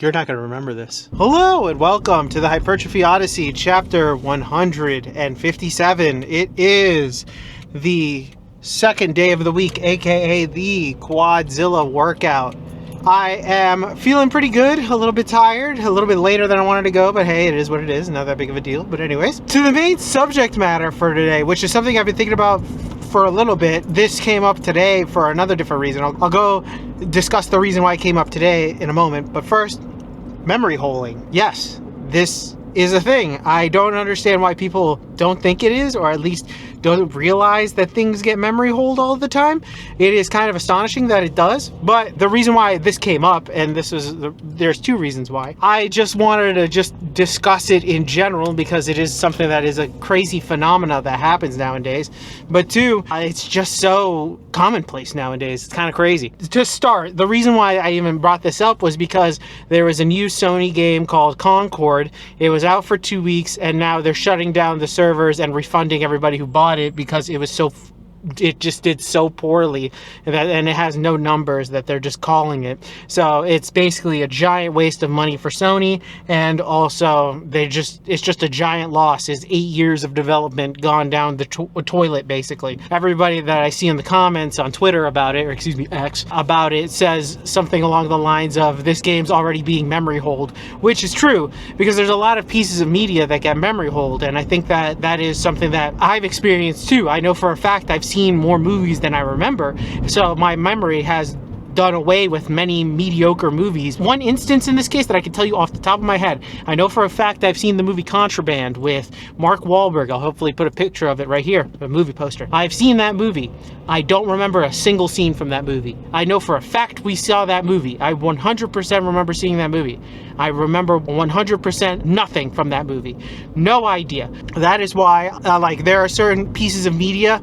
You're not going to remember this. Hello and welcome to the Hypertrophy Odyssey, chapter 157. It is the second day of the week, aka the Quadzilla workout. I am feeling pretty good, a little bit tired, a little bit later than I wanted to go, but hey, it is what it is, not that big of a deal. But anyways, to the main subject matter for today, which is something I've been thinking about for a little bit. This came up today for another different reason. I'll go discuss the reason why it came up today in a moment, but first, memory holing. Yes, this is a thing. I don't understand why people don't think it is, or at least don't realize that things get memory holed all the time. It is kind of astonishing that it does, but the reason why this came up, and there's two reasons why. I just wanted to just discuss it in general because it is something that is a crazy phenomena that happens nowadays. But two, it's just so commonplace nowadays. It's kind of crazy. To start, the reason why I even brought this up was because there was a new Sony game called Concord. It was out for 2 weeks, and now they're shutting down the servers and refunding everybody who bought it because it just did so poorly, and it has no numbers that they're just calling it. So it's basically a giant waste of money for Sony, and also it's just a giant loss. It's 8 years of development gone down the toilet, basically. Everybody that I see in the comments on Twitter about it, or excuse me, X, about it, says something along the lines of, this game's already being memory holed, which is true, because there's a lot of pieces of media that get memory holed, and I think that is something that I've experienced too. I know for a fact I've seen more movies than I remember, so my memory has done away with many mediocre movies. One instance in this case that I can tell you off the top of my head, I know for a fact I've seen the movie Contraband with Mark Wahlberg. I'll hopefully put a picture of it right here, a movie poster. I've seen that movie. I don't remember a single scene from that movie. I know for a fact we saw that movie. I 100% remember seeing that movie. I remember 100% nothing from that movie. No idea. That is why, there are certain pieces of media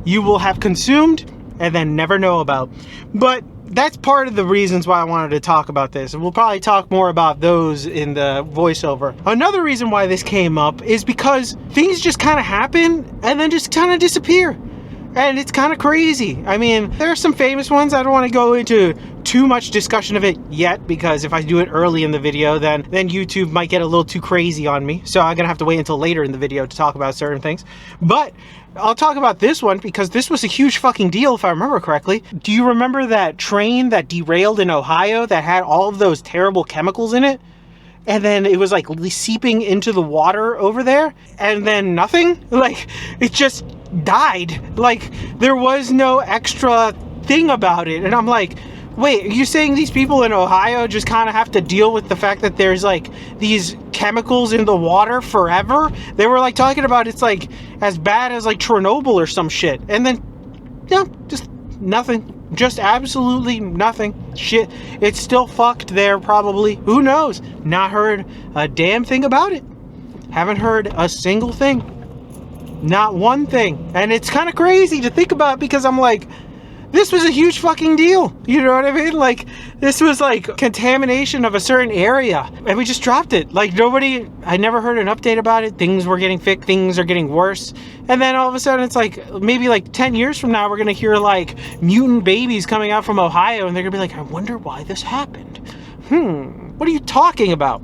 you will have consumed and then never know about. But that's part of the reasons why I wanted to talk about this. And we'll probably talk more about those in the voiceover. Another reason why this came up is because things just kind of happen and then just kind of disappear. And it's kind of crazy. I mean, there are some famous ones. I don't want to go into too much discussion of it yet, because if I do it early in the video, then YouTube might get a little too crazy on me. So I'm gonna have to wait until later in the video to talk about certain things. But I'll talk about this one because this was a huge fucking deal, if I remember correctly. Do you remember that train that derailed in Ohio that had all of those terrible chemicals in it? And then it was like seeping into the water over there, and then nothing? Like, it just died. Like, there was no extra thing about it. And I'm like, wait, are you saying these people in Ohio just kind of have to deal with the fact that there's like these chemicals in the water forever? They were like talking about it's like as bad as like Chernobyl or some shit. And then, yeah, just nothing. Just absolutely nothing. Shit, it's still fucked there probably. Who knows? Not heard a damn thing about it. Haven't heard a single thing. Not one thing. And it's kind of crazy to think about because I'm like, this was a huge fucking deal. You know what I mean? Like, this was like contamination of a certain area, and we just dropped it. Like, I never heard an update about it. Things were getting fixed, things are getting worse. And then all of a sudden it's like, maybe like 10 years from now, we're gonna hear like mutant babies coming out from Ohio, and they're gonna be like, I wonder why this happened. What are you talking about?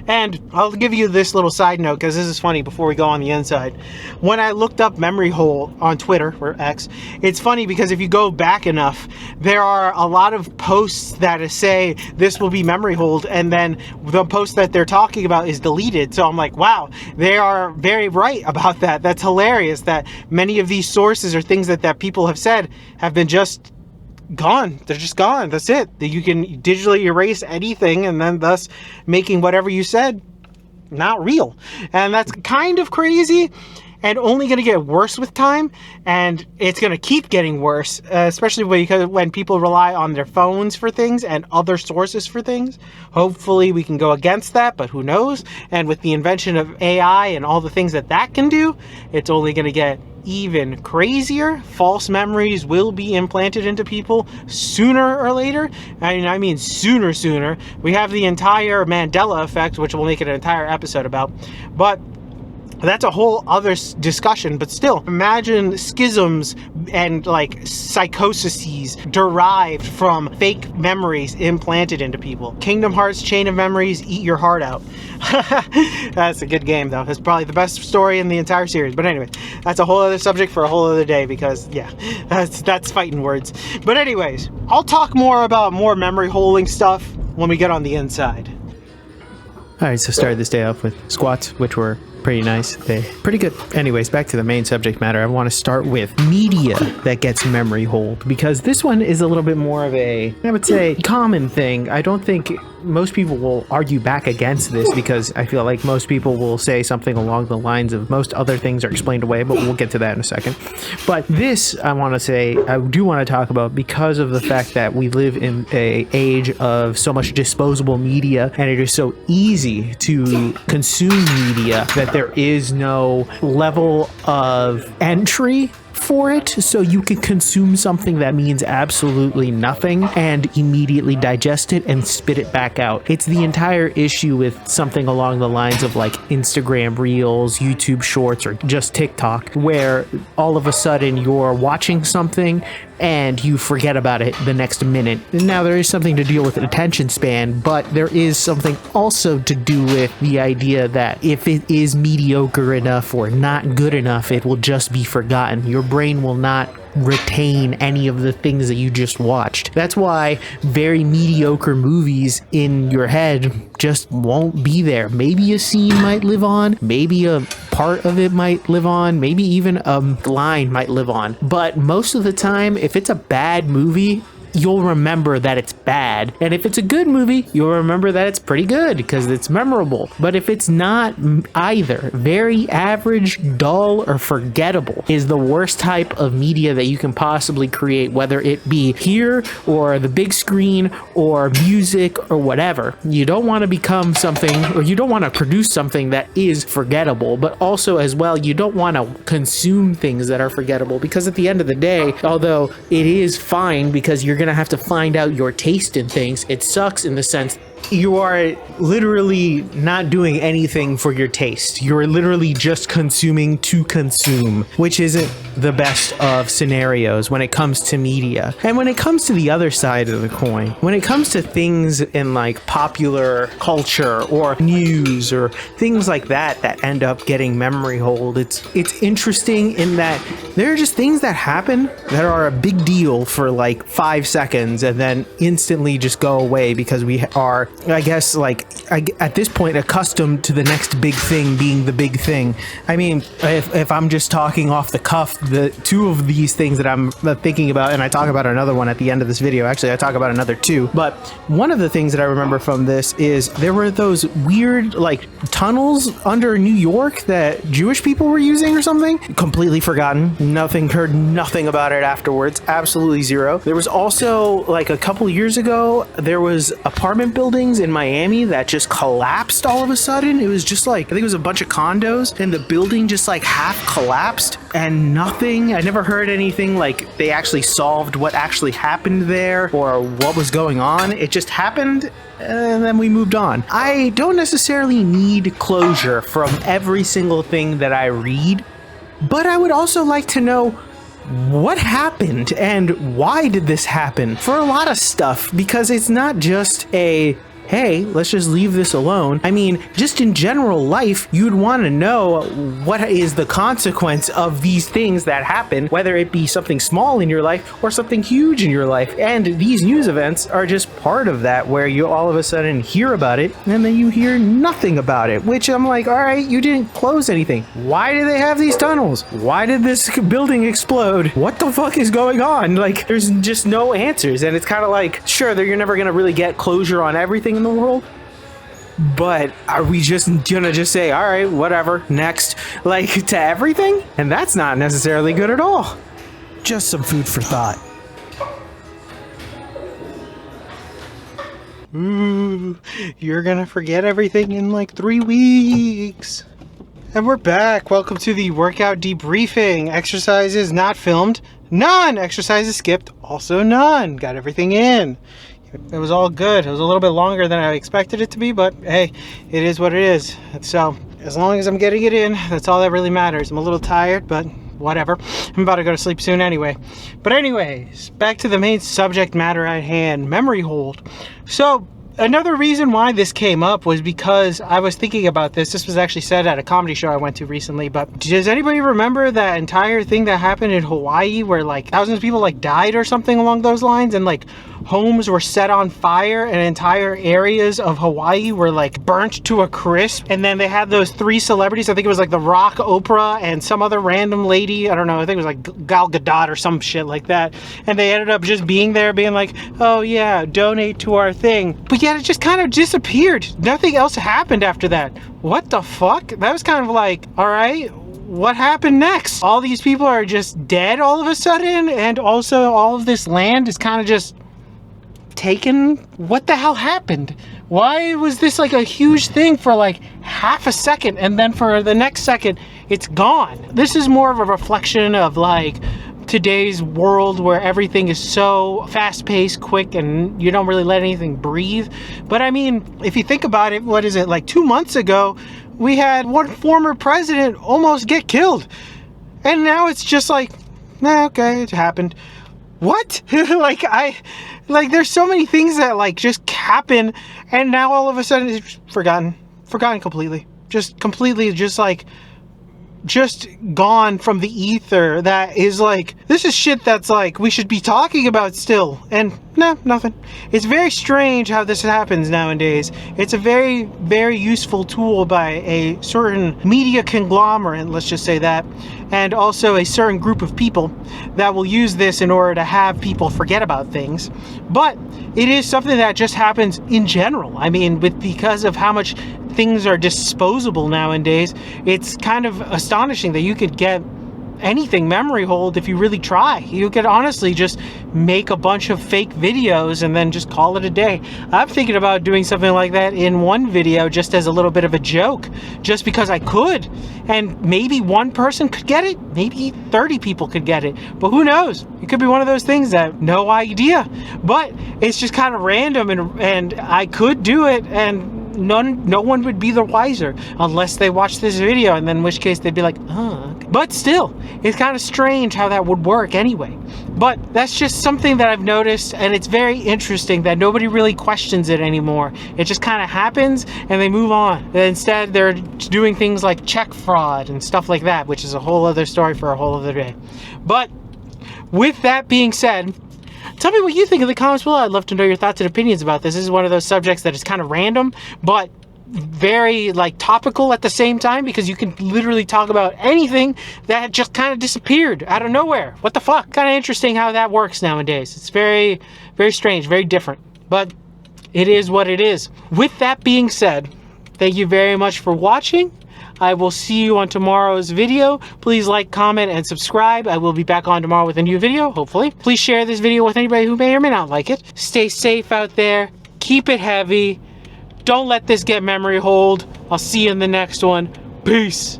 And I'll give you this little side note because this is funny before we go on the inside. When I looked up memory hole on Twitter, or X, it's funny because if you go back enough, there are a lot of posts that say this will be memory hold, and then the post that they're talking about is deleted. So I'm like, wow, they are very right about that. That's hilarious that many of these sources or things that people have said have been just gone. They're just gone. That's it. You can digitally erase anything, and then thus making whatever you said not real. And that's kind of crazy, and only going to get worse with time, and it's going to keep getting worse, especially when people rely on their phones for things and other sources for things. Hopefully we can go against that, but who knows? And with the invention of AI and all the things that can do, it's only going to get even crazier. False memories will be implanted into people sooner or later. I mean sooner. We have the entire Mandela effect, which we'll make it an entire episode about. But That's a whole other discussion, but still, imagine schisms and like psychoses derived from fake memories implanted into people. Kingdom Hearts Chain of Memories, eat your heart out. That's a good game though. It's probably the best story in the entire series. But anyway, that's a whole other subject for a whole other day, because yeah, that's fighting words. But anyways, I'll talk more about more memory holding stuff when we get on the inside. All right, so started this day off with squats, which were pretty nice. Pretty good. Anyways, back to the main subject matter. I want to start with media that gets memory hold, because this one is a little bit more of a, I would say, common thing. I don't think most people will argue back against this, because I feel like most people will say something along the lines of most other things are explained away, but we'll get to that in a second. But this, I want to say, I do want to talk about because of the fact that we live in an age of so much disposable media, and it is so easy to consume media that there is no level of entry for it, so you can consume something that means absolutely nothing and immediately digest it and spit it back out. It's the entire issue with something along the lines of like Instagram Reels, YouTube Shorts, or just TikTok, where all of a sudden you're watching something and you forget about it the next minute. Now, there is something to deal with attention span, but there is something also to do with the idea that if it is mediocre enough or not good enough, it will just be forgotten. Your brain will not retain any of the things that you just watched. That's why very mediocre movies in your head just won't be there. Maybe a scene might live on, maybe a part of it might live on, maybe even a line might live on. But most of the time, if it's a bad movie, you'll remember that it's bad. And if it's a good movie, you'll remember that it's pretty good because it's memorable. But if it's not either, very average, dull, or forgettable is the worst type of media that you can possibly create, whether it be here or the big screen or music or whatever. You don't want to become something, or you don't want to produce something that is forgettable, but also as well, you don't want to consume things that are forgettable, because at the end of the day, although it is fine because you're going to have to find out your taste in things, it sucks in the sense you are literally not doing anything for your taste. You're literally just consuming to consume, which isn't the best of scenarios when it comes to media. And when it comes to the other side of the coin, when it comes to things in like popular culture or news or things like that that end up getting memory hold, it's interesting in that there are just things that happen that are a big deal for like 5 seconds and then instantly just go away because we are, I guess, like at this point accustomed to the next big thing being the big thing. I mean, if I'm just talking off the cuff, the two of these things that I'm thinking about, and I talk about another one at the end of this video, actually I talk about another two, but one of the things that I remember from this is there were those weird like tunnels under New York that Jewish people were using or something. Completely forgotten. Heard nothing about it afterwards. Absolutely zero. There was also like a couple years ago, there was apartment buildings in Miami that just collapsed all of a sudden. It was just like, I think it was a bunch of condos and the building just like half collapsed and nothing. I never heard anything like they actually solved what actually happened there or what was going on. It just happened and then we moved on. I don't necessarily need closure from every single thing that I read, but I would also like to know what happened and why did this happen for a lot of stuff, because it's not just a, hey, let's just leave this alone. I mean, just in general life, you'd want to know what is the consequence of these things that happen, whether it be something small in your life or something huge in your life. And these news events are just part of that, where you all of a sudden hear about it and then you hear nothing about it, which I'm like, all right, you didn't close anything. Why do they have these tunnels? Why did this building explode? What the fuck is going on? Like, there's just no answers. And it's kind of like, sure, you're never going to really get closure on everything in the world, but are we just gonna just say, all right, whatever, next, like, to everything? And that's not necessarily good at all. Just some food for thought. Ooh, you're gonna forget everything in like 3 weeks. And we're back. Welcome to the workout debriefing. Exercises not filmed, none. Exercises skipped, also none. Got everything in. It was all good. It was a little bit longer than I expected it to be, but hey, it is what it is. So As long as I'm getting it in, that's all that really matters. I'm a little tired, but whatever. I'm about to go to sleep soon anyway. But anyways, back to the main subject matter at hand, memory hold. So another reason why this came up was because I was thinking about this. This was actually said at a comedy show I went to recently, but does anybody remember that entire thing that happened in Hawaii where like thousands of people like died or something along those lines, and like homes were set on fire and entire areas of Hawaii were like burnt to a crisp? And then they had those 3 celebrities, I think it was like The Rock, Oprah, and some other random lady, I don't know, I think it was like Gal Gadot or some shit like that, and they ended up just being there being like, oh yeah, donate to our thing. But yet it just kind of disappeared. Nothing else happened after that. What the fuck? That was kind of like, all right, what happened next? All these people are just dead all of a sudden, and also all of this land is kind of just taken. What the hell happened? Why was this like a huge thing for like half a second, and then for the next second it's gone? This is more of a reflection of like today's world where everything is so fast-paced, quick, and you don't really let anything breathe. But I mean, if you think about it, what is it, like 2 months ago we had one former president almost get killed, and now it's just like, nah, okay, it happened. What? like there's so many things that like just happen, and now all of a sudden it's forgotten completely, just gone from the ether. That is like, this is shit that's like we should be talking about still, and no, nothing. It's very strange how this happens nowadays. It's a very, very useful tool by a certain media conglomerate, let's just say that, and also a certain group of people that will use this in order to have people forget about things. But it is something that just happens in general. I mean, because of how much things are disposable nowadays, it's kind of astonishing that you could get anything memory hold if you really try. You could honestly just make a bunch of fake videos and then just call it a day. I'm thinking about doing something like that in one video just as a little bit of a joke, just because I could, and maybe one person could get it, maybe 30 people could get it, but who knows? It could be one of those things that no idea, but it's just kind of random, and I could do it, and no one would be the wiser unless they watch this video, and then in which case they'd be like, huh. But still, it's kind of strange how that would work anyway. But that's just something that I've noticed, and it's very interesting that nobody really questions it anymore. It just kind of happens and they move on. And instead they're doing things like check fraud and stuff like that, which is a whole other story for a whole other day. But with that being said, tell me what you think in the comments below. I'd love to know your thoughts and opinions about this. This is one of those subjects that is kind of random, but very like topical at the same time, because you can literally talk about anything that just kind of disappeared out of nowhere. What the fuck? Kind of interesting how that works nowadays. It's very, very strange, very different, but it is what it is. With that being said, thank you very much for watching. I will see you on tomorrow's video. Please like, comment, and subscribe. I will be back on tomorrow with a new video, hopefully. Please share this video with anybody who may or may not like it. Stay safe out there. Keep it heavy. Don't let this get memory hold. I'll see you in the next one. Peace.